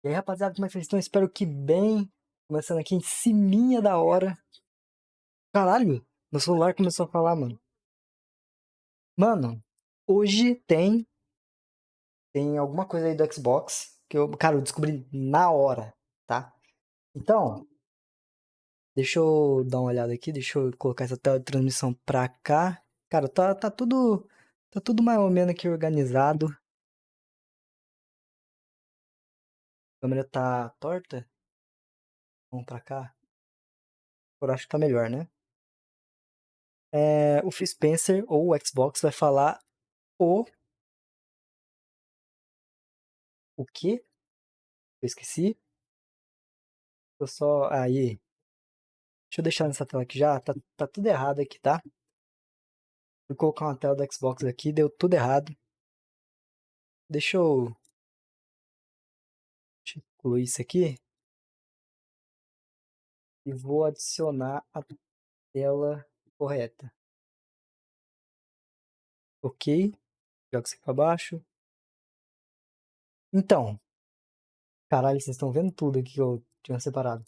E aí, rapaziada, como é que vocês estão? Espero que bem. Começando aqui em ciminha da hora. Caralho, meu celular começou a falar, mano. Mano, hoje tem alguma coisa aí do Xbox que eu descobri na hora, tá? Então, deixa eu dar uma olhada aqui, deixa eu colocar essa tela de transmissão pra cá. Cara, tá tudo mais ou menos aqui organizado. A câmera tá torta. Vamos pra cá. Eu acho que tá melhor, né? O Phil Spencer, ou o Xbox, vai falar o... O quê? Eu esqueci. Eu só... Aí. Deixa eu deixar nessa tela aqui já. Tá tudo errado aqui, tá? Fui colocar uma tela do Xbox aqui, deu tudo errado. Deixa eu excluir isso aqui. E vou adicionar a tela correta. Ok. Joga isso aqui pra baixo. Então. Caralho, vocês estão vendo tudo aqui que eu tinha separado.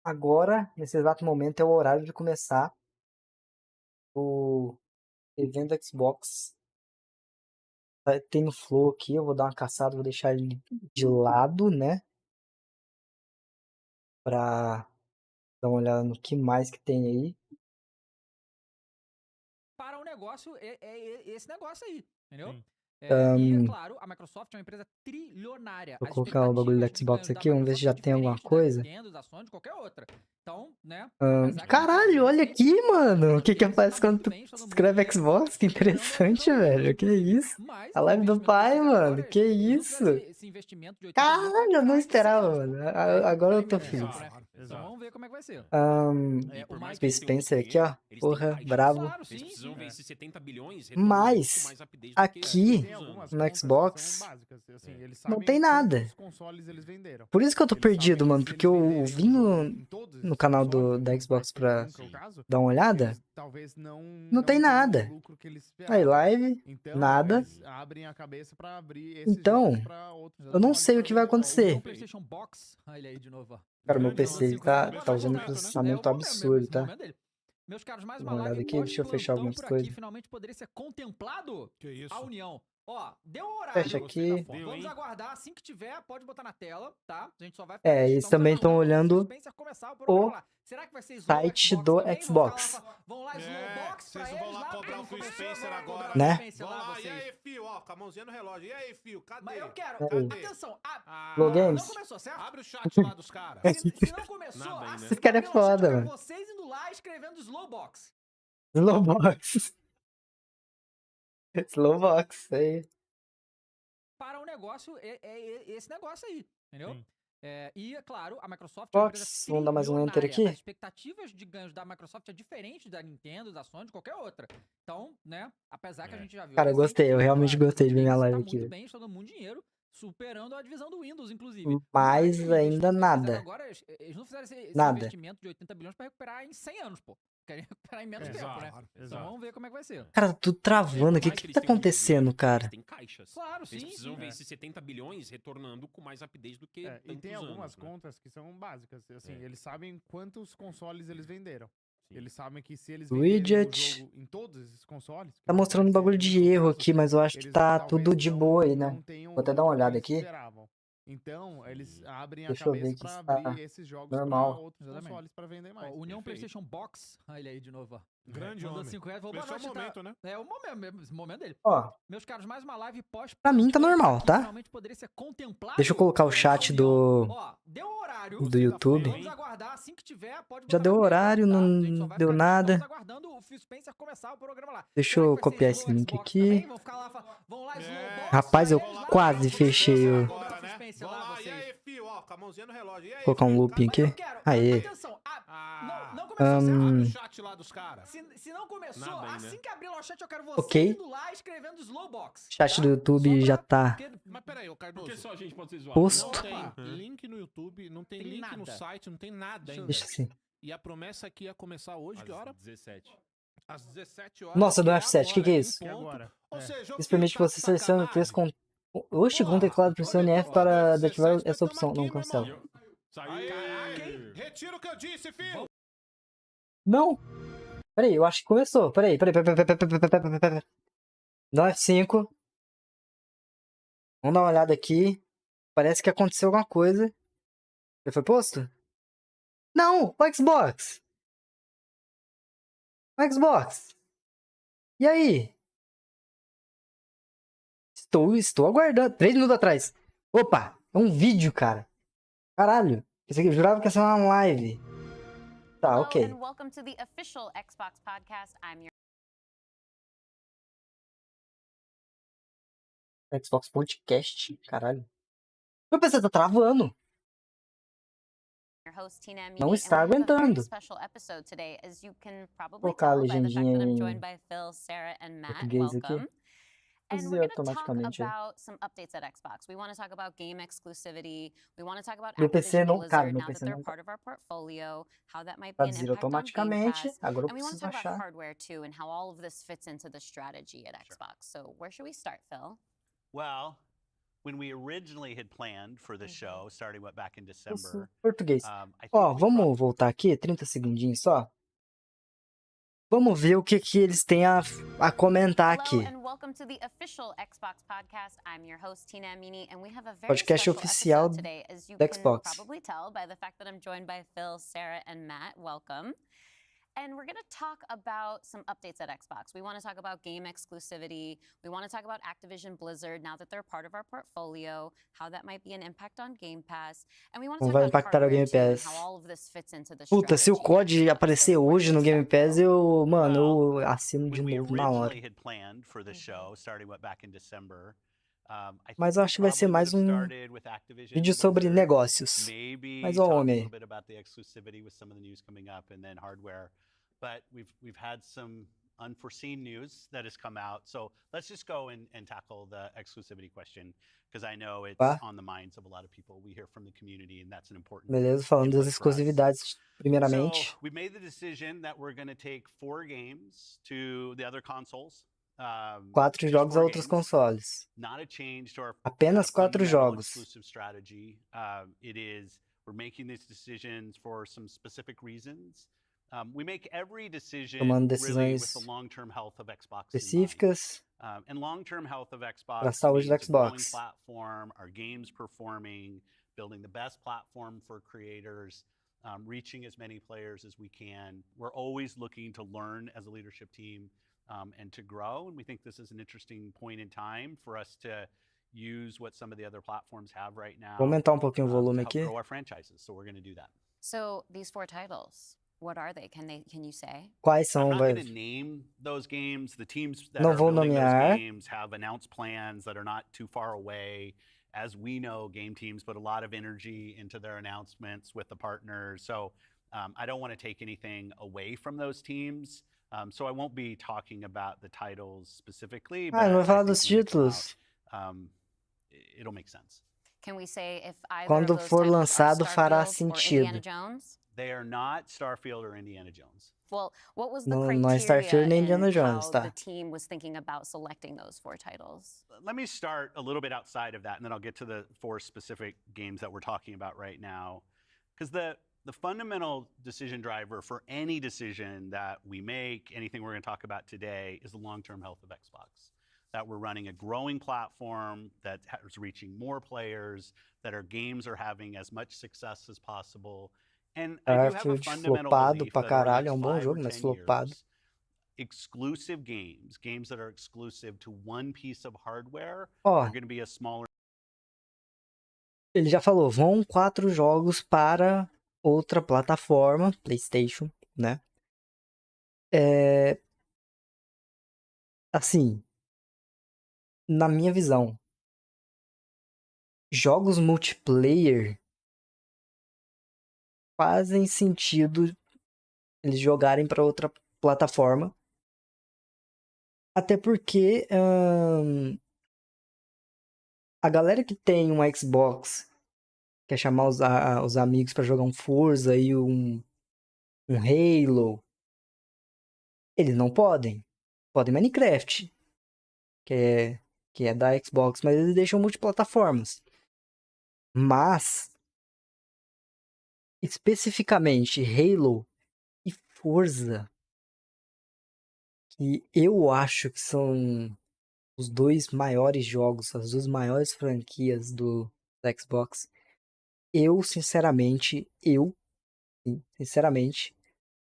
Agora, nesse exato momento, é o horário de começar o evento Xbox. Tem o Flow aqui, eu vou dar uma caçada, vou deixar ele de lado, né? Pra dar uma olhada no que mais que tem aí. Para o negócio, esse negócio aí, entendeu? E, claro, a Microsoft é uma empresa trilionária. Vou As colocar o bagulho do expectativas de Xbox ganhos da aqui, vamos ver se já Microsoft é tem alguma diferente da coisa. Nintendo, da Sony, de qualquer outra. Então, né? Apesar que a gente já Caralho, viu olha aí, aqui, mano. O que eles aparece tá quando muito tu bem, todo mundo escreve dinheiro, Xbox? Que superando a interessante, divisão do Windows, velho. Que inclusive. isso? Mas A o live do investimento que eles pai, fizeram mano. agora, Que eles vão isso? trazer esse investimento de 80 bilhões para Caralho, eu não recuperar em 100 esperava, anos, pô. mano. Aí Agora recuperar eu em tô menos feliz. tempo, né? Então vamos ver como é que vai ser. E por mais que Phil eles tenham muito Spencer aqui, ó. dinheiro, eles têm Porra, caixa. brabo. Claro, Eles sim, precisam sim. ver esses 70 bilhões retornando com Mas, mais rapidez do que aqui, Tem algumas no contas que Xbox, são básicas, assim, eles não sabem tem nada. quantos consoles eles venderam. Por isso que eu tô Eles perdido, sabem mano. se Porque eles eu venderem vim um jogo em todos no esses canal consoles, da como vai Xbox ser pra um, que é o caso, dar uma olhada. eles talvez Não não tem tenham nada. o lucro que eles Aí, esperavam. live, Então, nada. eles abrem a cabeça pra abrir esses Então, jogos pra outros eu não consoles sei o pra que vai vender mais. Ó, o União acontecer. PlayStation Box, olha ele aí de novo, ó. Cara, meu Grande PC homem. ele 50 tá mil usando um momento, né? processamento É o absurdo, esse tá? momento dele. Meus caros, mais Dá uma uma olhada live aqui, deixa eu fechar pós-plantão algumas por aqui. coisas. Finalmente poderia ser contemplado Que isso? a união. Ó, deu o Fecha horário. aqui. Vamos aguardar, assim que tiver, pode botar na tela, tá? A gente só vai Eles estamos também estão aguardando o olhando Spencer começar o programa o lá. Será que vai ser Slow site Xbox do também? Xbox, Vão lá, Slow Box pra Vocês eles vão lá lá, cobrar o Phil começou, Spencer vão agora. cobrar o né? Spencer Vão lá, lá, e vocês. aí, Fio, ó, com a mãozinha no relógio. E aí, Fio, cadê? Mas eu quero, Aí. atenção, Flow Ah, Games. não começou, certo? abre o chat lá dos caras. Se não começou, Nada ainda. assim Esse que cara é abrir o chat, foda, eu quero mano. vocês indo lá escrevendo Slowbox. Slowbox. Slowbox, aí. Para o negócio, esse negócio aí, entendeu? Sim. E, é claro, a Microsoft é uma empresa Box, vamos dar mais um enter trilionária. As aqui. expectativas de ganhos da Microsoft é diferente da Nintendo, da Sony, de qualquer outra. Então, né, apesar que a gente já viu Cara, eu gostei, eu realmente gostei de ver minha live tá aqui, muito velho. bem, está dando muito dinheiro, superando a divisão do Windows, inclusive. Mas o ainda investimento que eles fizeram nada. agora, eles não fizeram esse Nada. investimento de 80 bilhões para recuperar em 100 anos, pô. Querem recuperar em menos tempo, né? Exato, Então exato. vamos ver como é que vai ser. Cara, tá tudo travando aqui. O Por mais que eles tá tenham muito acontecendo, dinheiro, cara? Eles têm caixas. Claro, Eles sim, precisam sim. ver esses 70 bilhões retornando com mais rapidez do que E tantos tem algumas anos, né? contas que são básicas, assim, É. eles sabem quantos consoles eles venderam. Sim. Eles sabem que se eles venderem o Widget. jogo em todos esses consoles... que Tá não mostrando um vai ser bagulho de nesse erro caso, aqui, mas eu acho que eles tá talvez tudo de boa aí, né? não tenham Vou até o dar uma lucro que olhada eles aqui. esperavam. Então, eles abrem a Deixa eu ver cabeça aqui pra se abrir tá esses jogos pra normal. outros Exatamente. consoles pra vender mais. Ó, União Perfeito. PlayStation Box, olha ele aí de novo, ó. Grande Mandou homem. 5 reais, falou, boa Esse é o noite, momento, né? É o momento mesmo, esse momento dele. Ó, Meus caros, mais uma live pós pra mim tá normal, tá? Finalmente poderia ser contemplado. Deixa eu colocar o chat do Ó, deu horário. do YouTube. Vamos aguardar, assim que tiver, pode Já botar deu na tela, horário, tá? A não gente só vai deu ficar- nada. Estamos aguardando o Phil Spencer começar o programa lá. Deixa Será que eu vai ser copiar Slow esse link Xbox aqui. também? Vão ficar lá, vão lá, Slowbox Rapaz, eu pra eles lá, quase vão fechei o... botar Agora, Phil né? Spencer Vão lá, lá, e vocês. aí, Fio, ó, com a mãozinha no relógio. E aí, Colocar um Fio, looping cadê? Mas eu aqui. quero, Aê. atenção, não começou, certo? Abre o chat lá dos caras. Se não começou, Nada ainda. assim que abrir o chat, eu quero vocês Ok. indo lá escrevendo Slowbox. Chat tá? do YouTube Só já pra- tá porque- Mas peraí, ô Cardoso. Porque só a gente pode ser zoado. posto. Não tem link no YouTube, não tem Tem link no nada. site, não tem nada ainda. Deixa assim. E a promessa aqui ia começar hoje, que hora? Às 17. Às 17 horas. Nossa, do que é F7, que é agora, isso? em ponto. agora. Ou seja, o Isso Fio permite que tá você de selecione o sacanagem. preço Oxe, com o teclado pressione F para ativar essa opção. Não, cancela. Caraca, hein? Retira o que eu disse, filho! Não! Peraí, eu acho que começou. Peraí. Dá um F5. Vamos dar uma olhada aqui. Parece que aconteceu alguma coisa. Já foi posto? Não! O Xbox! O Xbox! E aí? Estou aguardando. 3 minutos atrás. Opa! É um vídeo, cara. Caralho. Eu jurava que ia ser uma live. Tá, Hello ok. and welcome to the official Xbox podcast. I'm Xbox Podcast. Caralho. Meu PC tá travando. your host Tina Amini, Não and está we have a very aguentando. special episode today, as you can probably Colocar a tell by the fact legendinha that I'm em joined by Phil, Sarah, and Matt. português aqui. Welcome. And Fazer we're going to talk automaticamente. about some updates at Xbox. We want to talk about game exclusivity. We want to talk about Meu PC Activision não, cara, Blizzard meu now that PC they're não part of our portfolio, how that might be an traduzir impact on Game automaticamente. Pass. Agora eu And we want to preciso talk about achar. hardware too and how all of this fits into the strategy at Xbox. So where should we start, Phil? Well, when we originally had planned for the show, starting back in December, Português. I think Ó, we vamos voltar aqui, 30 segundinhos só. Vamos ver o que eles têm a comentar Hello aqui. and welcome to the official Xbox podcast. I'm your host Tina Amini, and we have a very Podcast special oficial episode today, as you da can Xbox. probably tell by the fact that I'm joined by Phil, Sarah, and Matt. Welcome. And we're going to talk about some updates at Xbox. We want to talk about game exclusivity. We want to talk about Activision Blizzard now that they're part of our portfolio, how that might be an impact on Game Pass. And we want to Como talk vai about impactar o hardware Game too and Pass. how all of this fits into the Puta, se o strategy COD at Xbox. aparecer So where hoje should no we Game start, Pass, Phil? eu assino de when we novo na hora. originally had planned for the show, starting back in December, I Mas think eu we acho que vai ser probably would mais have um started with Activision vídeo sobre Blizzard, negócios. maybe Mas, talk ó, a homem. little bit about the exclusivity with some of the news coming up, and then hardware. But we've had some unforeseen news that has come out. So let's just go and tackle the exclusivity question, because I know it's Tá. on the minds of a lot of people. We hear from the community, and that's an important Beleza, falando das input for us. exclusividades primeiramente. So we made the decision that we're going to take 4 games to the other consoles. 4 just jogos a 4 outros games. consoles. Not a change to our Apenas 4 fundamental jogos. exclusive strategy. It is, we're making these decisions for some specific reasons. We make every decision Tomando really with decisões the long-term health of Xbox in mind. específicas And long-term health of para a Xbox saúde means do a growing Xbox. platform, our games performing, building the best platform for creators, reaching as many players as we can. We're always looking to learn as a leadership team and to grow. And we think this is an interesting point in time for us to use what some of the other platforms have right now Vou aumentar um pouquinho o to volume help aqui. grow our franchises. So we're going to do that. So these 4 titles, what are they? Can you say? Quais I'm são? not going to name those games. The teams that Não are vou building nomear. those games have announced plans that are not too far away. As we know, game teams put a lot of energy into their announcements with the partners. So I don't want to take anything away from those teams. So I won't be talking about the titles specifically. Ah, não vai but falar I think dos when they come títulos. out, it'll make sense. Can we say if either Quando of those for titles are lançado, fará Starfield or sentido. Indiana Jones? They are not Starfield or Indiana Jones. Well, what was the Não é criteria Starfield nem Indiana in Jones, how tá? the team was thinking about selecting those 4 titles? Let me start a little bit outside of that, and then I'll get to the 4 specific games that we're talking about right now. Because the fundamental decision driver for any decision that we make, anything we're going to talk about today, is the long-term health of Xbox. That we're running a growing platform that is reaching more players, that our games are having as much success as possible. And I do have a Starfield fundamental flopado belief pra that over the caralho, é next bom 5 jogo, or mas 10 flopado. years, exclusive games that are exclusive to one piece of hardware, Ó, are going to be a smaller. ele já falou, vão 4 jogos para outra plataforma, PlayStation, né? Assim, na minha visão, jogos multiplayer fazem sentido eles jogarem para outra plataforma. Até porque a galera que tem um Xbox quer chamar os amigos para jogar um Forza e um Halo, eles não podem. Podem Minecraft, que é que é da Xbox, mas eles deixam multiplataformas. Mas, especificamente Halo e Forza, que eu acho que são os dois maiores jogos, as duas maiores franquias da Xbox, sinceramente,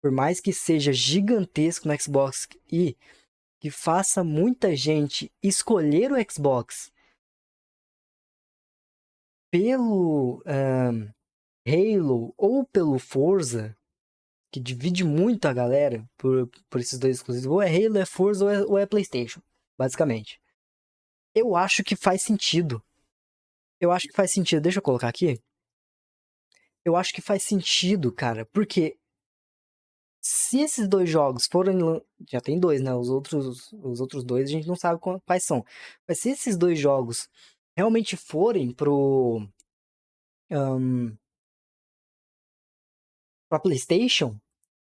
por mais que seja gigantesco no Xbox e que faça muita gente escolher o Xbox pelo Halo ou pelo Forza, que divide muito a galera por esses dois exclusivos, ou é Halo, é Forza ou é PlayStation, basicamente. Eu acho que faz sentido. Deixa eu colocar aqui. Eu acho que faz sentido, cara, porque se esses dois jogos forem. Já tem dois, né? Os outros dois a gente não sabe quais são. Mas se esses dois jogos realmente forem pra PlayStation,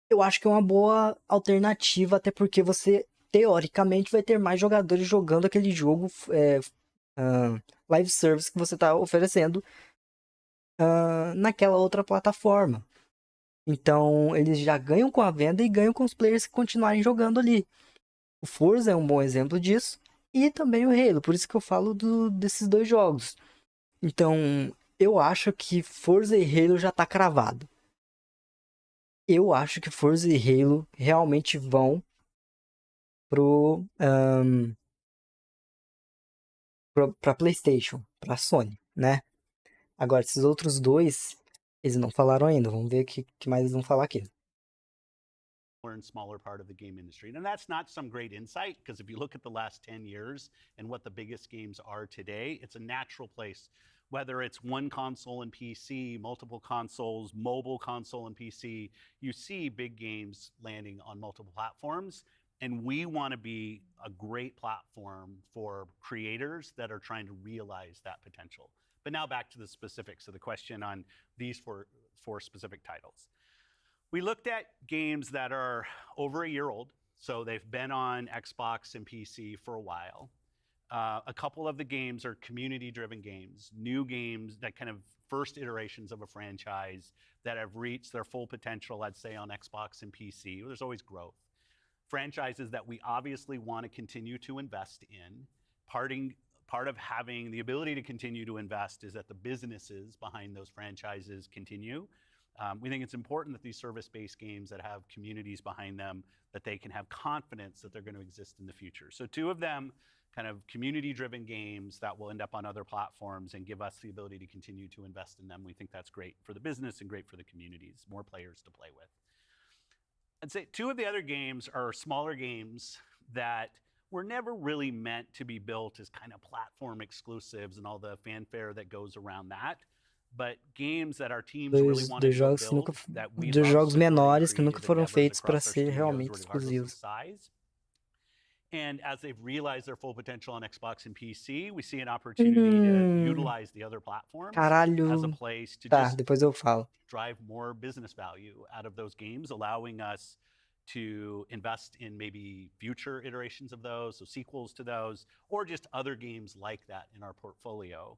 eu acho que é uma boa alternativa, até porque você, teoricamente, vai ter mais jogadores jogando aquele jogo live service que você tá oferecendo naquela outra plataforma. Então, eles já ganham com a venda e ganham com os players que continuarem jogando ali. O Forza é um bom exemplo disso. E também o Halo. Por isso que eu falo desses dois jogos. Então, eu acho que Forza e Halo já tá cravado. Eu acho que Forza e Halo realmente vão pra PlayStation, pra Sony, né? Agora, esses outros dois, eles não falaram ainda. Vamos ver o que mais eles vão falar aqui. And smaller part of the game industry. And that's not some great insight, because if you look at the last 10 years and what the biggest games are today, it's a natural place. Whether it's one console and PC, multiple consoles, mobile console and PC, you see big games landing on multiple platforms. And we want to be a great platform for creators that are trying to realize that potential. But now back to the specifics of the question on these four specific titles. We looked at games that are over a year old, so they've been on Xbox and PC for a while. A couple of the games are community-driven games, new games that kind of first iterations of a franchise that have reached their full potential, I'd say, on Xbox and PC. There's always growth. Franchises that we obviously want to continue to invest in. Part of having the ability to continue to invest is that the businesses behind those franchises continue. We think it's important that these service-based games that have communities behind them, that they can have confidence that they're going to exist in the future. So two of them, kind of community-driven games that will end up on other platforms and give us the ability to continue to invest in them. We think that's great for the business and great for the communities, more players to play with. I'd say two of the other games are smaller games that were never really meant to be built as kind of platform exclusives and all the fanfare that goes around that. But games that our teams really wanted to Jogos que build, nunca, that we dos love jogos supporting menores que nunca creative foram endeavors feitos para across our ser studios, realmente regardless of exclusivos. size. And as they've realized their full potential on Xbox and PC, we see an opportunity to utilize the other platforms as a Caralho. place to Tá, just depois eu falo. drive more business value out of those games, allowing us to invest in maybe future iterations of those, so sequels to those, or just other games like that in our portfolio.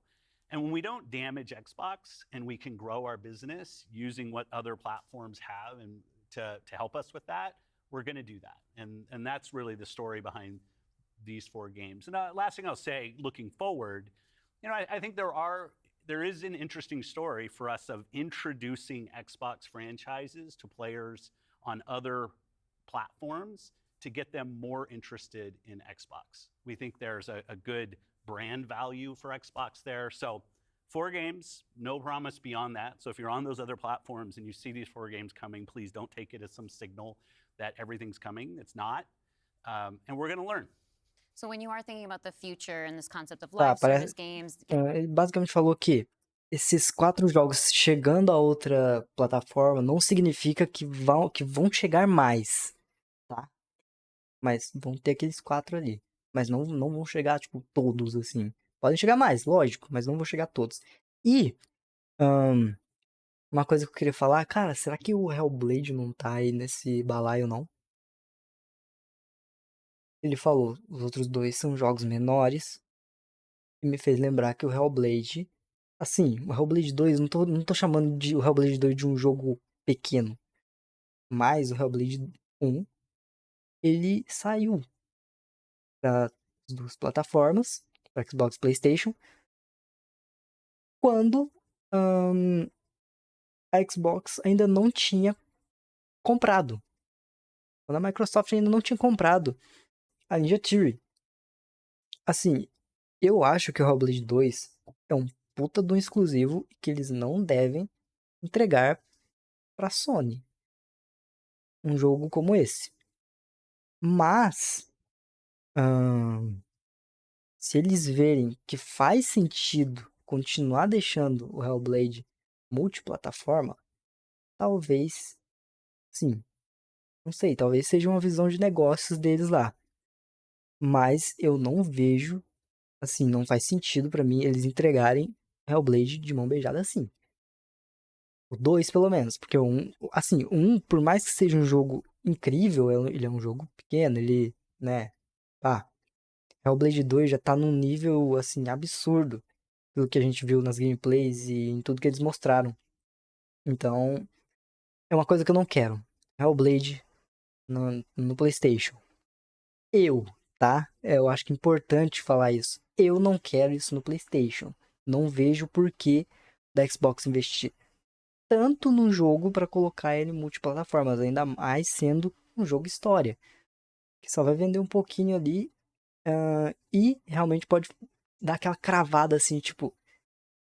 And when we don't damage Xbox and we can grow our business using what other platforms have and to help us with that, we're going to do that. And that's really the story behind these four games. And last thing I'll say, looking forward, I think there is an interesting story for us of introducing Xbox franchises to players on other platforms to get them more interested in Xbox. We think there's a good brand value for Xbox there. So 4 games, no promise beyond that. So if you're on those other platforms and you see these 4 games coming, please don't take it as some signal that everything's coming. It's not. And we're going to learn. So when you are thinking about the future and this concept of Tá, live service games, ele basicamente falou que esses 4 jogos chegando a outra plataforma não significa que vão chegar mais, tá? Mas vão ter aqueles 4 ali. Mas não vão chegar, tipo, todos, assim. Podem chegar mais, lógico, mas não vão chegar todos. E, uma coisa que eu queria falar, cara, será que o Hellblade não tá aí nesse balaio, não? Ele falou, os outros 2 são jogos menores, e me fez lembrar que o Hellblade, assim, o Hellblade 2, não tô chamando de o Hellblade 2 de um jogo pequeno, mas o Hellblade 1, ele saiu das duas plataformas, para Xbox e PlayStation, quando a Xbox ainda não tinha comprado. Quando a Microsoft ainda não tinha comprado a Ninja Theory. Assim, eu acho que o Hellblade 2 é um puta de um exclusivo que eles não devem entregar pra Sony. Um jogo como esse. Mas, se eles verem que faz sentido continuar deixando o Hellblade multiplataforma, talvez, sim, não sei, talvez seja uma visão de negócios deles lá. Mas eu não vejo, assim, não faz sentido pra mim eles entregarem Hellblade de mão beijada assim. O 2, pelo menos, porque o 1, assim, o 1, por mais que seja um jogo incrível, ele é um jogo pequeno, ele, né, pá, Hellblade 2 já tá num nível, assim, absurdo, pelo que a gente viu nas gameplays e em tudo que eles mostraram. Então, é uma coisa que eu não quero. Hellblade no PlayStation. Eu, tá? Eu acho que é importante falar isso. Eu não quero isso no PlayStation. Não vejo porquê da Xbox investir tanto no jogo para colocar ele em multiplataformas, ainda mais sendo um jogo história, que só vai vender um pouquinho ali e realmente pode dar aquela cravada assim, tipo,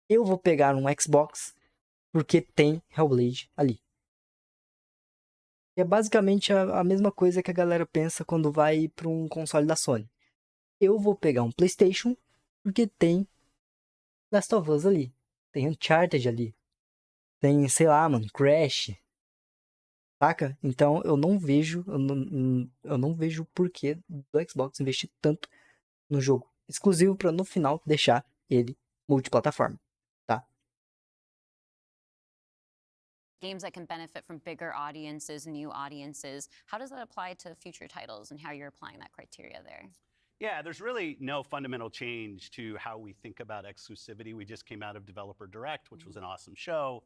eu vou pegar um Xbox porque tem Hellblade ali. E é basicamente a mesma coisa que a galera pensa quando vai para um console da Sony. Eu vou pegar um PlayStation porque tem Last of Us ali, tem Uncharted ali, tem, sei lá, mano, Crash. Saca? Então eu não vejo o porquê do Xbox investir tanto no jogo exclusivo pra no final deixar ele multiplataforma, tá? Games that can benefit from bigger audiences, new audiences. How does that apply to future titles and how you're applying that criteria there? Yeah, there's really no fundamental change to how we think about exclusivity. We just came out of Developer Direct, which was an awesome show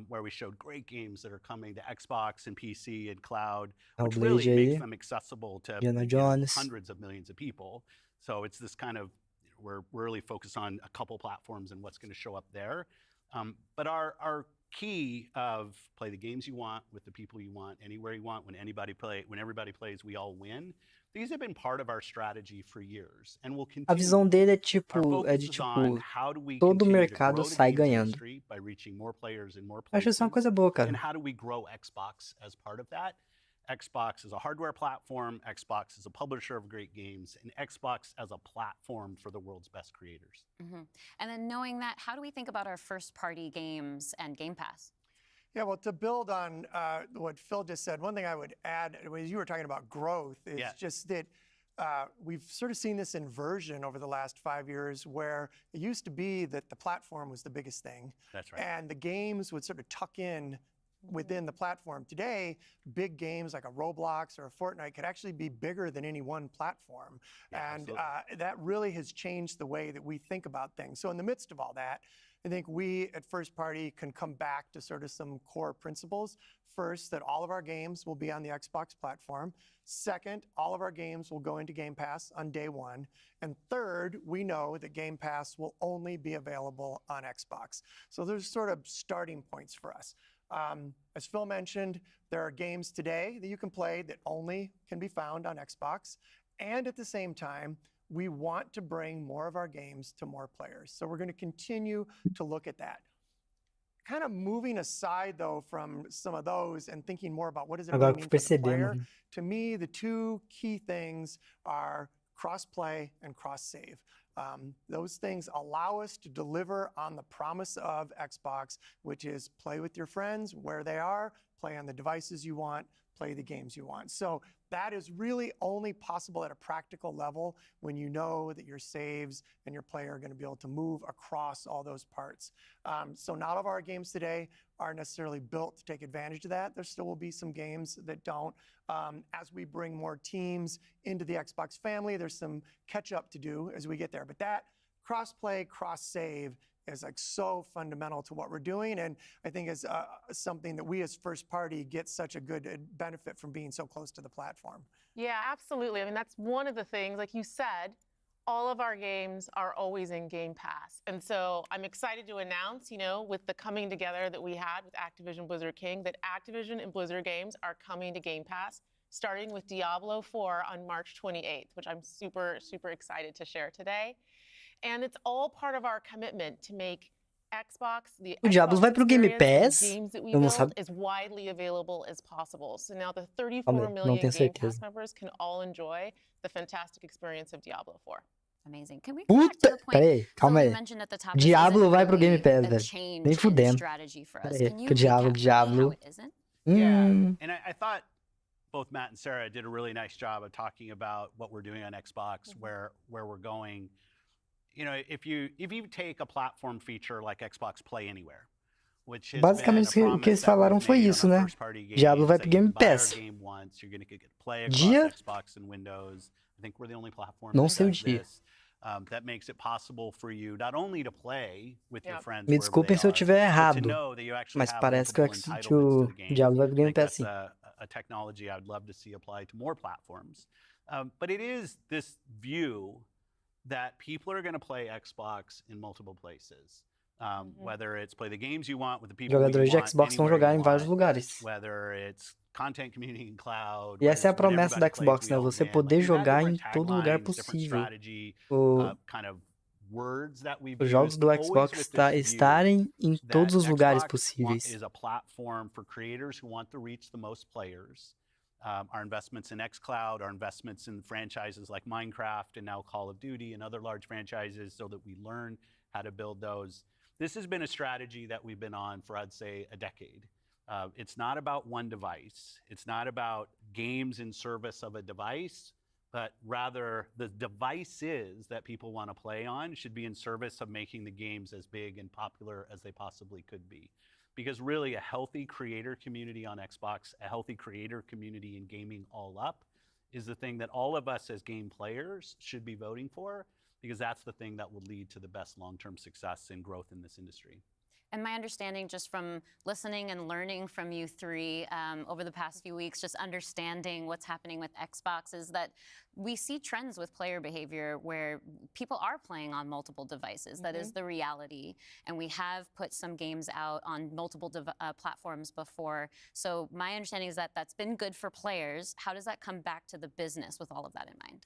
where we showed great games that are coming to Xbox and PC and cloud, which really Hellblade makes aí, them accessible to Indiana Jones. hundreds of millions of people. So it's this kind of, we're really focused on a couple platforms and what's going to show up there. But our key of play the games you want with the people you want, anywhere you want, when everybody plays, we all win. These have been part of our strategy for years and will A visão continue. dele Our é focus de is on tipo, how do we todo o continue to mercado grow the sai games ganhando. industry by reaching more players in more Acho isso uma places, coisa boa, and cara. how do we grow Xbox as part of that? Xbox is a hardware platform, Xbox is a publisher of great games, and Xbox as a platform for the world's best creators. And then knowing that, how do we think about our first party games and Game Pass? Yeah, well, to build on what Phil just said, one thing I would add, as you were talking about growth, is just that we've sort of seen this inversion over the last 5 years where it used to be that the platform was the biggest thing. That's right. And the games would sort of tuck in within the platform. Today, big games like a Roblox or a Fortnite could actually be bigger than any one platform. Yeah, and that really has changed the way that we think about things. So in the midst of all that, I think we at First Party can come back to sort of some core principles. First, that all of our games will be on the Xbox platform. Second, all of our games will go into Game Pass on day one. And third, we know that Game Pass will only be available on Xbox. So there's sort of starting points for us. As Phil mentioned, there are games today that you can play that only can be found on Xbox. And at the same time, we want to bring more of our games to more players. So we're going to continue to look at that. Kind of moving aside, though, from some of those and thinking more about what does it Agora really que mean for the percebendo, player, to me, the two key things are cross-play and cross-save. Those things allow us to deliver on the promise of Xbox, which is play with your friends where they are, play on the devices you want, play the games you want. So that is really only possible at a practical level when you know that your saves and your player are going to be able to move across all those parts. So not all of our games today are necessarily built to take advantage of that. There still will be some games that don't. As we bring more teams into the Xbox family, there's some catch up to do as we get there. But that cross-play, cross-save is like so fundamental to what we're doing, and I think is something that we as first party get such a good benefit from being so close to the platform. Yeah, absolutely. I mean, that's one of the things, like you said, all of our games are always in Game Pass. And so I'm excited to announce, with the coming together that we had with Activision Blizzard King, that Activision and Blizzard games are coming to Game Pass, starting with Diablo 4 on March 28th, which I'm super, super excited to share today. And it's all part of our commitment to make Xbox, the O Diablo Xbox vai pro Game experience, the Pass? games that we Eu não build, sabia. as widely available as possible. So now the Calma 34 aí, não million tenho Game Pass certeza. members can all enjoy the fantastic experience of Diablo 4. Amazing. Can we go back to Puta! the point? Pera aí, So calma you aí. mentioned at the top, this Diablo isn't vai pro Game really Pass, a velho. change Nem in fudendo. strategy for us. Pera aí, Can you que o Diablo, recap for me how Diablo. it isn't? Yeah, and I thought both Matt and Sarah did a really nice job of talking about what we're doing on Xbox, where we're going. If you take a platform feature like Xbox Play Anywhere, which has Basicamente, been a o que eles promise that we've falaram foi made on isso, our né? first-party games, Diablo vai that pro you Game can buy our Pass. game once, you're going to get to play Dia? across Xbox and Windows. I think we're the only platform Não that sei o does dia. this. That makes it possible for you not only to play with your Yep. friends Me wherever desculpem they se eu are, tiver but to errado, know that you actually mas have parece que multiple o entitlements to the game. Diablo vai pro I Game think Pass, that's sim. a technology I would love to see applied to more platforms. But it is this view that people are going to play Xbox in multiple places. Whether it's play the games you want with the people you Jogadores de want, Xbox vão anywhere jogar you em vários want, lugares. whether it's content community in cloud, E whether essa é a it's when promessa da everybody plays, Xbox, we né? all Você win. poder Like, we've had jogar em different todo lugar taglines, different possível. strategy, O- kind of words that we've Os jogos used, do always Xbox with this view estarem em that todos os lugares Xbox possíveis. is a platform for creators who want to reach the most players. Our investments in xCloud, our investments in franchises like Minecraft and now Call of Duty and other large franchises so that we learn how to build those. This has been a strategy that we've been on for, I'd say, a decade. It's not about one device. It's not about games in service of a device, but rather the devices that people want to play on should be in service of making the games as big and popular as they possibly could be. Because really a healthy creator community on Xbox, a healthy creator community in gaming all up is the thing that all of us as game players should be voting for, because that's the thing that will lead to the best long-term success and growth in this industry. And my understanding, just from listening and learning from you three over the past few weeks, just understanding what's happening with Xbox, is that we see trends with player behavior where people are playing on multiple devices. That is the reality. And we have put some games out on multiple platforms before. So my understanding is that that's been good for players. How does that come back to the business with all of that in mind?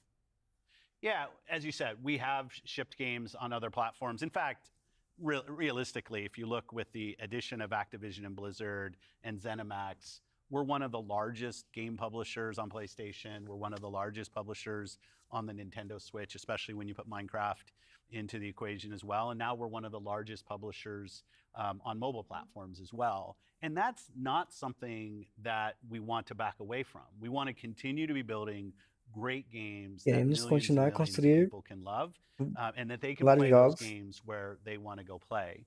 Yeah, as you said, we have shipped games on other platforms. In fact, realistically, if you look with the addition of Activision and Blizzard and ZeniMax, we're one of the largest game publishers on PlayStation. We're one of the largest publishers on the Nintendo Switch, especially when you put Minecraft into the equation as well. And now we're one of the largest publishers on mobile platforms as well. And that's not something that we want to back away from. We want to continue to be building great games that Queremos millions and continuar a millions of construir people can love, and that they can vários play those jogos. games where they want to go play.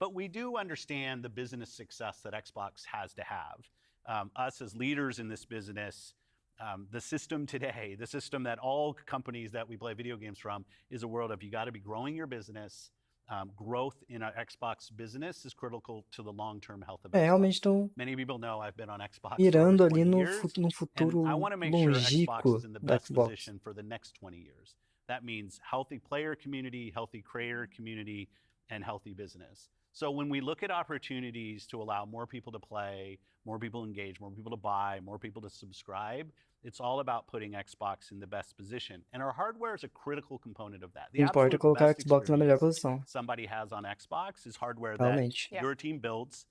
But we do understand the business success that Xbox has to have. Us as leaders in this business, the system today, the system that all companies that we play video games from, is a world of you got to be growing your business. Growth in our Xbox business is critical to the long-term health of É, Xbox. realmente estão Many people know I've been on Xbox for mirando over ali 20 no, years, no futuro and I want to make sure Xbox longínquo is in the da best Xbox. position for the next 20 years. That means healthy player community, healthy creator community, and healthy business. So when we look at opportunities to allow more people to play, more people engage, more people to buy, more people to subscribe, it's all about putting Xbox in the best position. And our hardware is a critical component of that. The Importa absolute colocar o best Xbox na melhor experience posição. somebody has on Xbox is hardware that Realmente. Yeah. your team builds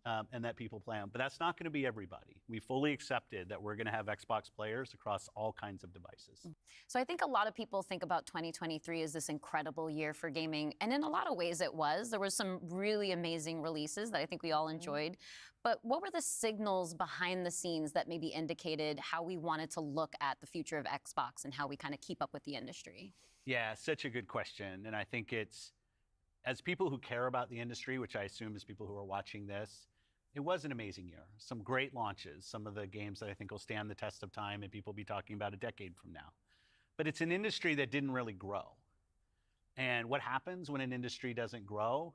and that people play on. But that's not going to be everybody. We fully accepted that we're going to have Xbox players across all kinds of devices. So I think a lot of people think about 2023 as this incredible year for gaming, and in a lot of ways it was. There was some really amazing releases that I think we all enjoyed. But what were the signals behind the scenes that maybe indicated how we wanted to look at the future of Xbox and how we kind of keep up with the industry? Yeah, such a good question. And I think it's, as people who care about the industry, which I assume is people who are watching this, it was an amazing year. Some great launches, some of the games that I think will stand the test of time and people will be talking about a decade from now. But it's an industry that didn't really grow. And what happens when an industry doesn't grow?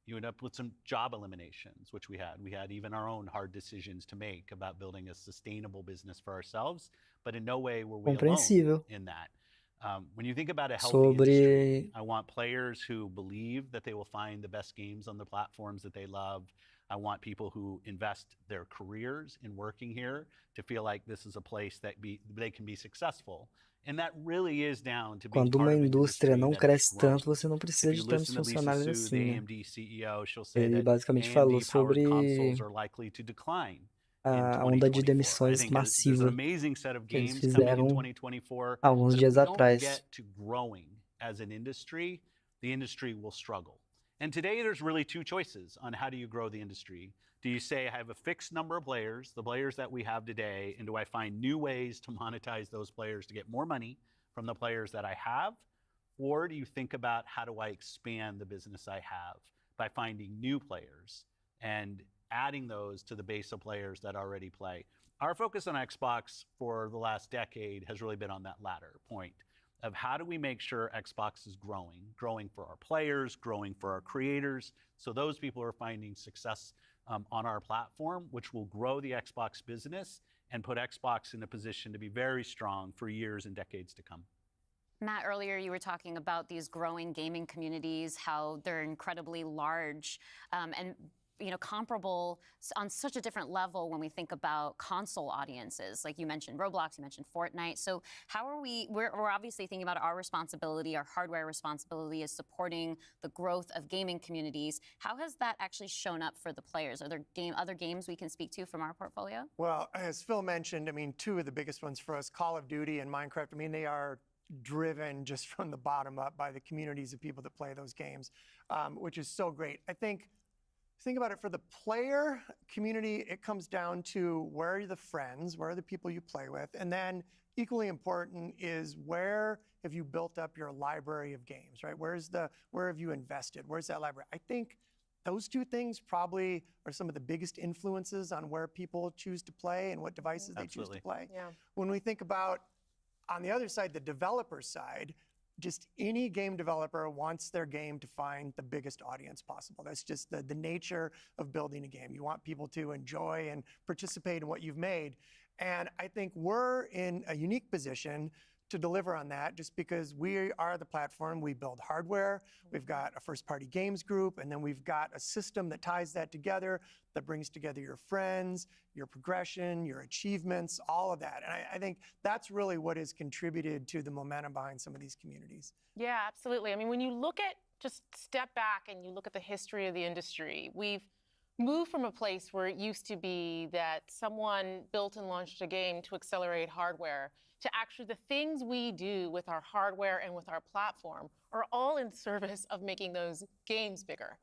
You end up with some job eliminations, which we had. We had even our own hard decisions to make about building a sustainable business for ourselves, but in no way were we alone Compreensível. in that. When you think about a healthy Sobre- industry, I want players who believe that they will find the best games on the platforms that they love. I want people who invest their careers in working here to feel like this is a place that they can be successful. And that really is down to being Quando part uma of an indústria industry não that is cresce growing. tanto, você não If precisa you de tantos listen to Lisa funcionários Su, assim, the né? AMD CEO, she'll say Ele that basicamente falou AMD-powered sobre consoles are likely to decline in a onda de 2024. I demissões think there's an massiva amazing set of que eles games coming in fizeram 2024. alguns But if dias we don't atrás. get to growing as an industry, the industry will struggle. And today there's really two choices on how do you grow the industry. Do you say, I have a fixed number of players, the players that we have today, and do I find new ways to monetize those players to get more money from the players that I have? Or do you think about how do I expand the business I have by finding new players and adding those to the base of players that already play? Our focus on Xbox for the last decade has really been on that latter point of how do we make sure Xbox is growing for our players, growing for our creators, so those people are finding success on our platform, which will grow the Xbox business and put Xbox in a position to be very strong for years and decades to come. Matt, earlier you were talking about these growing gaming communities, how they're incredibly large and comparable on such a different level when we think about console audiences. Like you mentioned Roblox, you mentioned Fortnite. So how are we're obviously thinking about our responsibility, our hardware responsibility is supporting the growth of gaming communities. How has that actually shown up for the players? Are there other games we can speak to from our portfolio? Well, as Phil mentioned, I mean, two of the biggest ones for us, Call of Duty and Minecraft, I mean, they are driven just from the bottom up by the communities of people that play those games, which is so great. I think about it for the player community, it comes down to where are the friends, where are the people you play with, and then equally important is where have you built up your library of games, right? Where have you invested? Where's that library? I think those two things probably are some of the biggest influences on where people choose to play and what devices they choose to play. Yeah. When we think about, on the other side, the developer side, just any game developer wants their game to find the biggest audience possible. That's just the nature of building a game. You want people to enjoy and participate in what you've made. And I think we're in a unique position to deliver on that just because we are the platform. We build hardware, we've got a first-party games group, and then we've got a system that ties that together, that brings together your friends, your progression, your achievements, all of that. And I think that's really what has contributed to the momentum behind some of these communities. Yeah, absolutely. I mean, when you look at, just step back and you look at the history of the industry, we've moved from a place where it used to be that someone built and launched a game to accelerate hardware to actually the things we do with our hardware and with our platform are all in service of making those games bigger.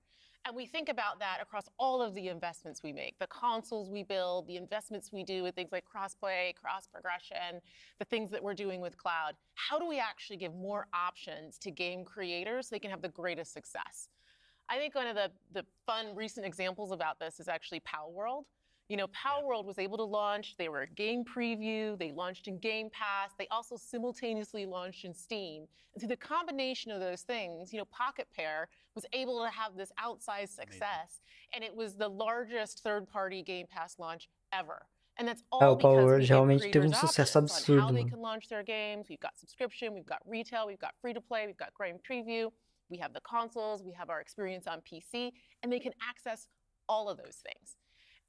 And we think about that across all of the investments we make, the consoles we build, the investments we do with things like cross-play, cross-progression, the things that we're doing with cloud. How do we actually give more options to game creators so they can have the greatest success? I think one of the fun recent examples about this is actually Palworld. You know, Palworld was able to launch, they were a game preview, they launched in Game Pass, they also simultaneously launched in Steam. And through the combination of those things, you know, Pocket Pair was able to have this outsized success, and it was the largest third-party Game Pass launch ever. And that's all o because Palworld we give realmente teve creators sucesso options on how absurdo, they mano. can launch their games. We've got subscription, we've got retail, we've got free-to-play, we've got game preview, we have the consoles, we have our experience on PC, and they can access all of those things.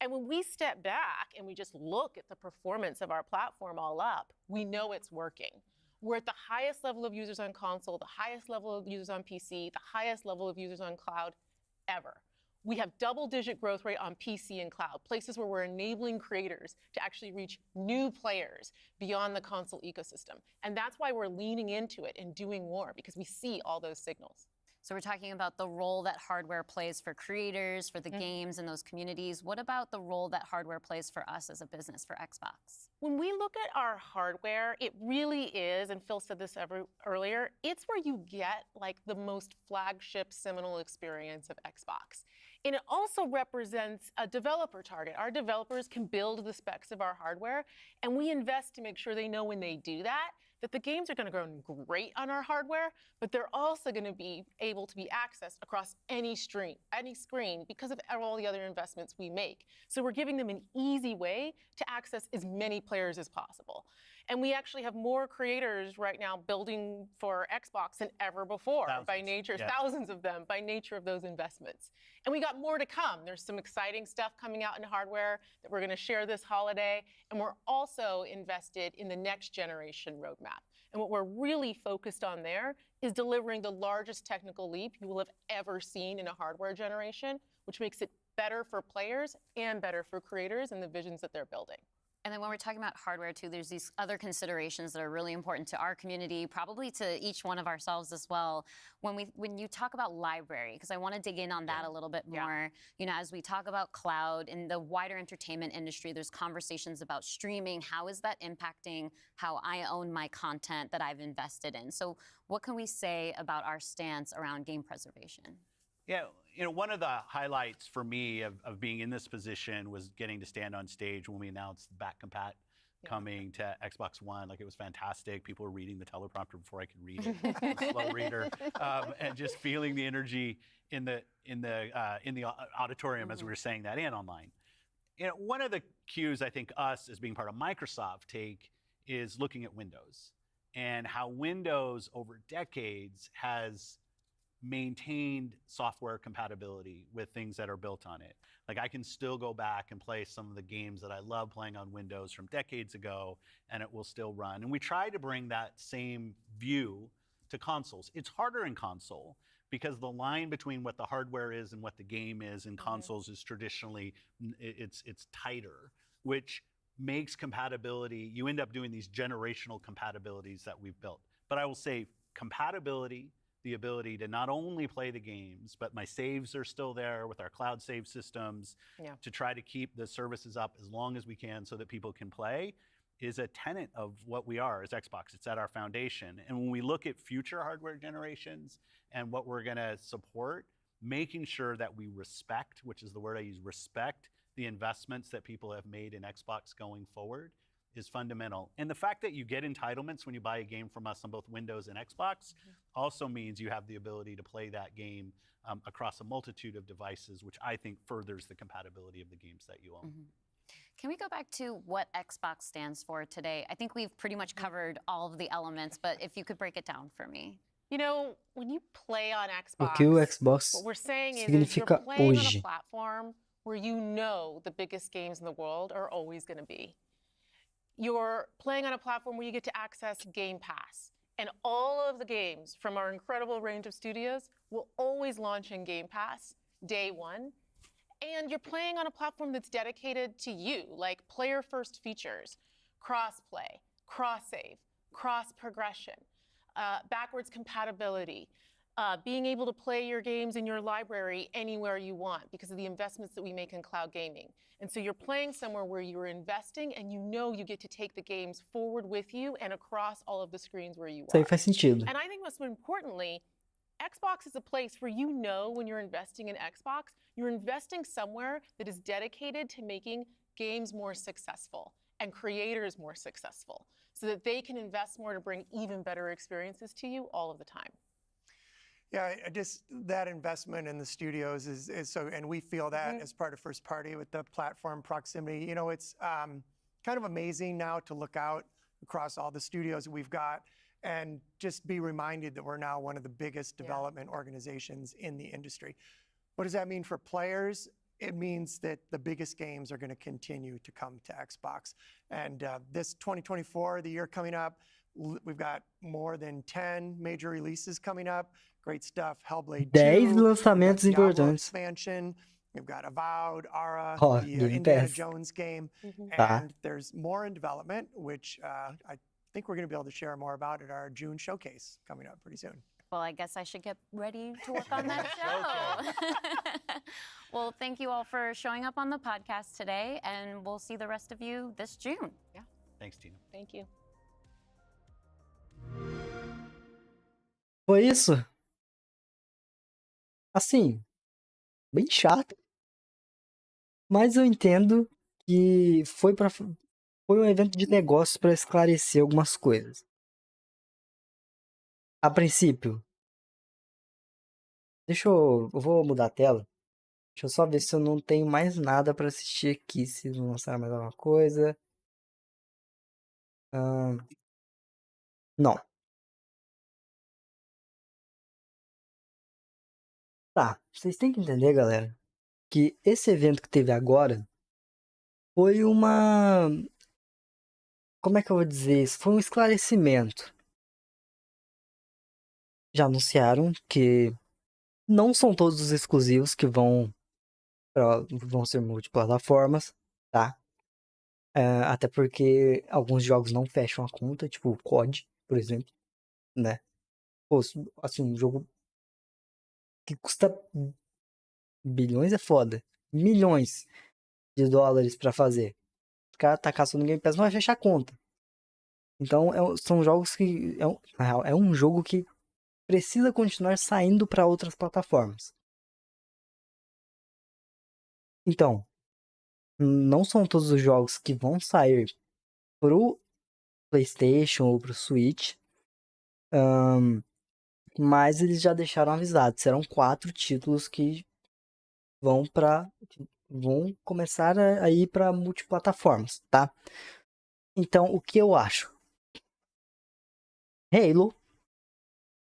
And when we step back and we just look at the performance of our platform all up, we know it's working. We're at the highest level of users on console, the highest level of users on PC, the highest level of users on cloud ever. We have double-digit growth rate on PC and cloud, places where we're enabling creators to actually reach new players beyond the console ecosystem. And that's why we're leaning into it and doing more, because we see all those signals. So we're talking about the role that hardware plays for creators, for the games and those communities. What about the role that hardware plays for us as a business, for Xbox? When we look at our hardware, it really is, and Phil said this earlier, it's where you get like the most flagship seminal experience of Xbox. And it also represents a developer target. Our developers can build the specs of our hardware, and we invest to make sure they know when they do that, that the games are going to run great on our hardware, but they're also going to be able to be accessed across any screen because of all the other investments we make. So we're giving them an easy way to access as many players as possible. And we actually have more creators right now building for Xbox than ever before by nature, thousands of them by nature of those investments. And we got more to come. There's some exciting stuff coming out in hardware that we're going to share this holiday. And we're also invested in the next generation roadmap. And what we're really focused on there is delivering the largest technical leap you will have ever seen in a hardware generation, which makes it better for players and better for creators and the visions that they're building. And then when we're talking about hardware too, there's these other considerations that are really important to our community, probably to each one of ourselves as well. When you talk about library, because I want to dig in on that a little bit more. You know, as we talk about cloud in the wider entertainment industry, there's conversations about streaming. How is that impacting how I own my content that I've invested in? So what can we say about our stance around game preservation? Yeah, you know, one of the highlights for me of being in this position was getting to stand on stage when we announced back compat coming to Xbox One. Like, it was fantastic. People were reading the teleprompter before I could read it. I'm a slow reader, and just feeling the energy in the auditorium as we were saying that and online. You know, one of the cues I think us as being part of Microsoft take is looking at Windows and how Windows over decades has maintained software compatibility with things that are built on it. Like, I can still go back and play some of the games that I love playing on Windows from decades ago, and it will still run. And we try to bring that same view to consoles. It's harder in console because the line between what the hardware is and what the game is in consoles is traditionally, it's tighter, which makes compatibility, you end up doing these generational compatibilities that we've built. But I will say compatibility, the ability to not only play the games, but my saves are still there with our cloud save systems to try to keep the services up as long as we can so that people can play, is a tenet of what we are as Xbox. It's at our foundation. And when we look at future hardware generations and what we're gonna support, making sure that we respect, which is the word I use, respect the investments that people have made in Xbox going forward is fundamental. And the fact that you get entitlements when you buy a game from us on both Windows and Xbox also means you have the ability to play that game across a multitude of devices, which I think furthers the compatibility of the games that you own. Can we go back to what Xbox stands for today? I think we've pretty much covered all of the elements, but if you could break it down for me. You know, when you play on O que o Xbox, Xbox what we're saying is you're significa playing on a hoje. platform where you know the biggest games in the world are always going to be. You're playing on a platform where you get to access Game Pass. And all of the games from our incredible range of studios will always launch in Game Pass day one. And you're playing on a platform that's dedicated to you, like player-first features, cross-play, cross-save, cross-progression, backwards compatibility, being able to play your games in your library anywhere you want because of the investments that we make in cloud gaming. And so you're playing somewhere where you're investing and you know you get to take the games forward with you and across all of the screens where you Isso aí are. faz sentido. And I think most importantly, Xbox is a place where you know when you're investing in Xbox, you're investing somewhere that is dedicated to making games more successful and creators more successful so that they can invest more to bring even better experiences to you all of the time. Yeah, just that investment in the studios is so, and we feel that as part of first party with the platform proximity. You know, it's kind of amazing now to look out across all the studios we've got and just be reminded that we're now one of the biggest development organizations in the industry. What does that mean for players? It means that the biggest games are going to continue to come to Xbox. And this 2024, the year coming up, we've got more than 10 major releases coming up. Great stuff. Hellblade 10 2, lançamentos Diablo importantes. expansion. We've got Avowed, Ara, Ó, the Game Indiana Pass. Jones game. Tá. And there's more in development, which I think we're going to be able to share more about at our June showcase coming up pretty soon. Well, I guess I should get ready to work on that show. Well, thank you all for showing up on the podcast today, and we'll see the rest of you this June. Yeah. Thanks, Tina. Thank you. Foi isso? Assim, bem chato. Mas eu entendo que foi um evento de negócios para esclarecer algumas coisas. A princípio, eu vou mudar a tela. Deixa eu só ver se eu não tenho mais nada pra assistir aqui, se não lançar mais alguma coisa. Não. Tá, vocês têm que entender, galera, que esse evento que teve agora foi uma... Como é que eu vou dizer isso? Foi um esclarecimento. Já anunciaram que não são todos os exclusivos que vão ser multiplataformas, tá? Até porque alguns jogos não fecham a conta, tipo o COD, por exemplo, né? Pô, assim, um jogo que custa bilhões é foda. Milhões de dólares pra fazer. O cara tá caçando no Game Pass, não vai fechar a conta. Então, são jogos que... na real, é um jogo que precisa continuar saindo pra outras plataformas. Então, não são todos os jogos que vão sair pro PlayStation ou pro Switch, mas eles já deixaram avisado. Serão 4 títulos que vão começar a ir para multiplataformas, tá? Então, o que eu acho? Halo,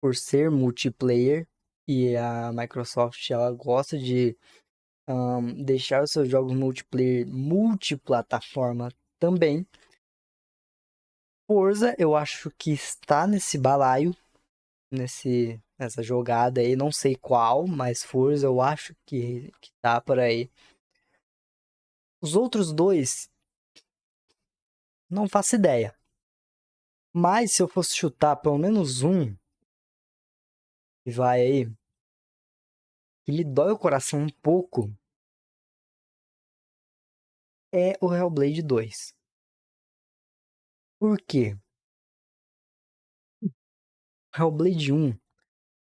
por ser multiplayer, e a Microsoft ela gosta de deixar os seus jogos multiplayer multiplataforma também. Forza, eu acho que está nesse balaio, nessa jogada aí, não sei qual, mas Forza eu acho que tá por aí. Os outros dois, não faço ideia. Mas se eu fosse chutar pelo menos um, que vai aí, que me dói o coração um pouco, é o Hellblade 2. Por quê? Hellblade 1,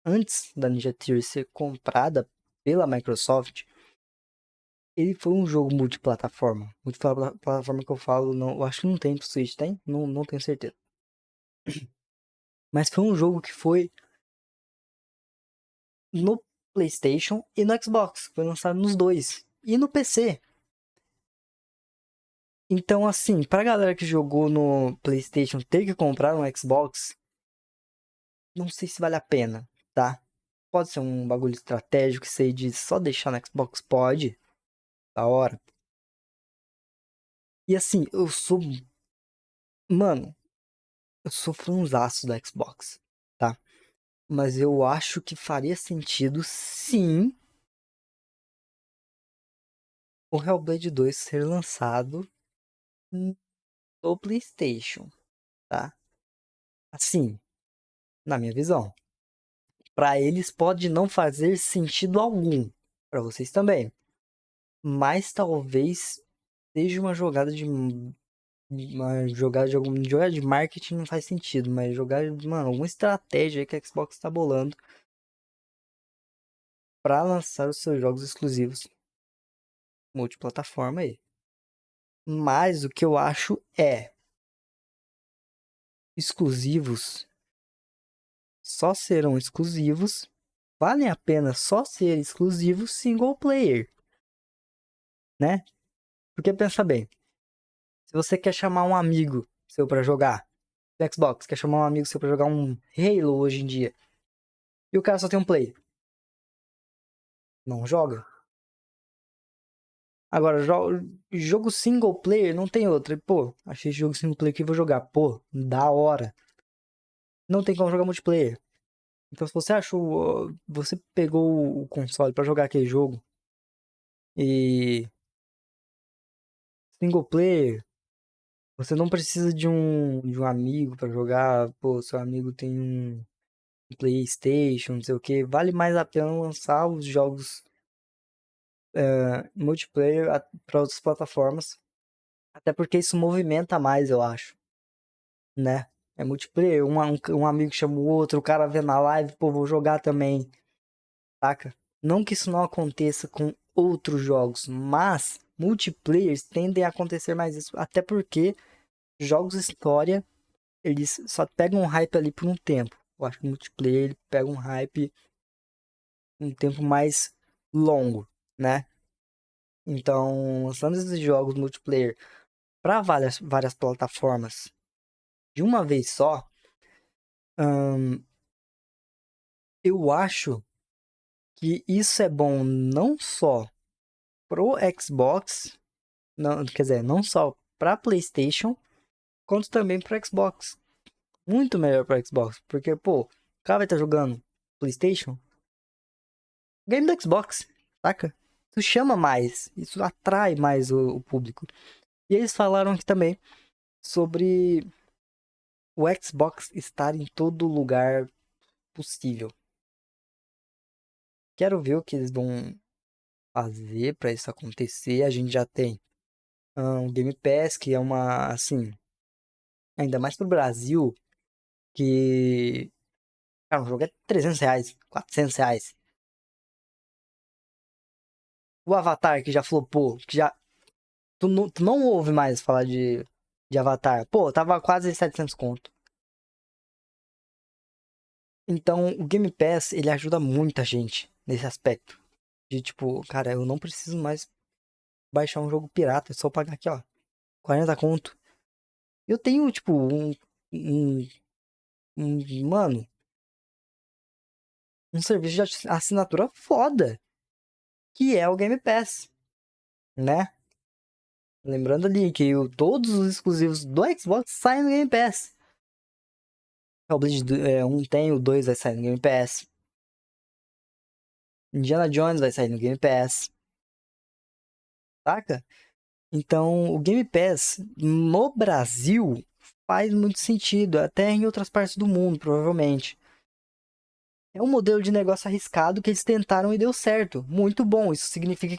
antes da Ninja Theory ser comprada pela Microsoft, ele foi um jogo multiplataforma. Multiplataforma que eu falo, não, eu acho que não tem pro Switch, tem? Não tenho certeza. Mas foi um jogo que foi no PlayStation e no Xbox. Foi lançado nos dois. E no PC. Então, assim, pra galera que jogou no PlayStation ter que comprar um Xbox, não sei se vale a pena, tá? Pode ser um bagulho estratégico que você diz só deixar no Xbox? Pode. Da hora. E assim, Mano, eu sou fãzaço do Xbox, tá? Mas eu acho que faria sentido, sim, o Hellblade 2 ser lançado no PlayStation, tá? Assim, na minha visão. Pra eles pode não fazer sentido algum. Pra vocês também. Mas talvez seja uma jogada de jogada de marketing não faz sentido, mas mano, alguma estratégia aí que a Xbox tá bolando pra lançar os seus jogos exclusivos multiplataforma aí. Mas o que eu acho exclusivos só serão exclusivos, valem a pena só ser exclusivos single player, né? Porque pensa bem, se você quer chamar um amigo seu pra jogar no Xbox, quer chamar um amigo seu pra jogar um Halo hoje em dia, e o cara só tem um Play, não joga. Agora, jogo single player não tem outro. Pô, achei esse jogo single player que vou jogar. Pô, da hora. Não tem como jogar multiplayer. Então, se você achou. Você pegou o console pra jogar aquele jogo e. Single player, você não precisa de um amigo pra jogar. Pô, seu amigo tem um PlayStation, não sei o que. Vale mais a pena lançar os jogos multiplayer para outras plataformas. Até porque isso movimenta mais, eu acho. Né? É multiplayer, um amigo chama o outro, o cara vê na live, pô, vou jogar também. Saca? Não que isso não aconteça com outros jogos, mas multiplayers tendem a acontecer mais isso. Até porque jogos história, eles só pegam um hype ali por um tempo. Eu acho que o multiplayer ele pega um hype um tempo mais longo, né? Então, lançando esses jogos multiplayer para várias plataformas de uma vez só, eu acho que isso é bom não só pro Xbox, não, quer dizer, não só pra PlayStation, quanto também pro Xbox. Muito melhor pro Xbox, porque, pô, o cara vai estar jogando PlayStation, game do Xbox, saca? Isso chama mais, isso atrai mais o público. E eles falaram aqui também sobre o Xbox estar em todo lugar possível. Quero ver o que eles vão fazer pra isso acontecer. A gente já tem o Game Pass, que é uma, assim, ainda mais pro Brasil, que, cara, o jogo é R$ 300, R$ 400. O Avatar, que já flopou, que já... Tu não ouve mais falar de Avatar. Pô, tava quase 700 conto. Então, o Game Pass, ele ajuda muita gente nesse aspecto. De tipo, cara, eu não preciso mais baixar um jogo pirata, é só pagar aqui, ó, 40 conto. Eu tenho, tipo, um, mano, um serviço de assinatura foda, que é o Game Pass, né? Lembrando ali que todos os exclusivos do Xbox saem no Game Pass. O Blade 1 tem, o 2 vai sair no Game Pass. Indiana Jones vai sair no Game Pass. Saca? Então, o Game Pass no Brasil faz muito sentido, até em outras partes do mundo, provavelmente. É um modelo de negócio arriscado que eles tentaram e deu certo. Muito bom. Isso significa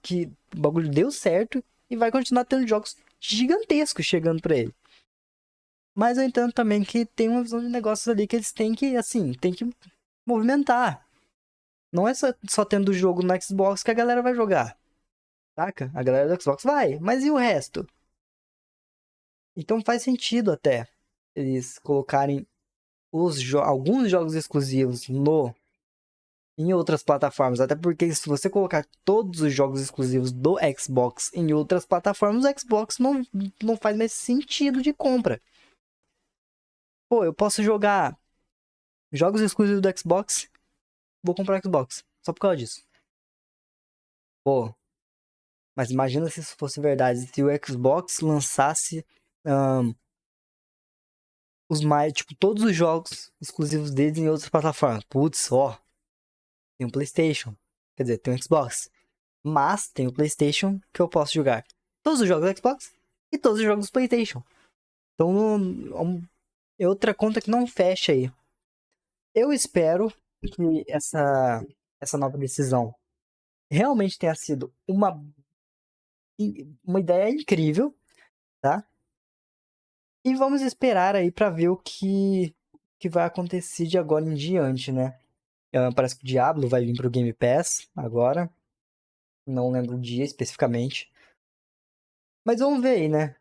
que o bagulho deu certo e vai continuar tendo jogos gigantescos chegando pra ele. Mas eu entendo também que tem uma visão de negócios ali que eles têm que, assim, tem que movimentar. Não é só tendo jogo no Xbox que a galera vai jogar. Saca? A galera do Xbox vai, mas e o resto? Então faz sentido até eles colocarem alguns jogos exclusivos em outras plataformas. Até porque se você colocar todos os jogos exclusivos do Xbox em outras plataformas, o Xbox não faz mais sentido de compra. Pô, eu posso jogar jogos exclusivos do Xbox, vou comprar o Xbox. Só por causa disso. Pô, mas imagina se isso fosse verdade. Se o Xbox lançasse tipo, todos os jogos exclusivos deles em outras plataformas. Putz, ó. Tem um PlayStation. Quer dizer, tem um Xbox. Mas tem o PlayStation que eu posso jogar todos os jogos do Xbox e todos os jogos do PlayStation. Então, é outra conta que não fecha aí. Eu espero que essa nova decisão realmente tenha sido uma ideia incrível, tá? E vamos esperar aí pra ver o que vai acontecer de agora em diante, né? Parece que o Diablo vai vir pro Game Pass agora. Não lembro o dia especificamente. Mas vamos ver aí, né?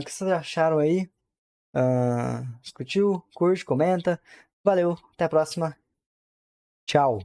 O que vocês acharam aí? Discutiu? Curte, comenta. Valeu, até a próxima. Tchau.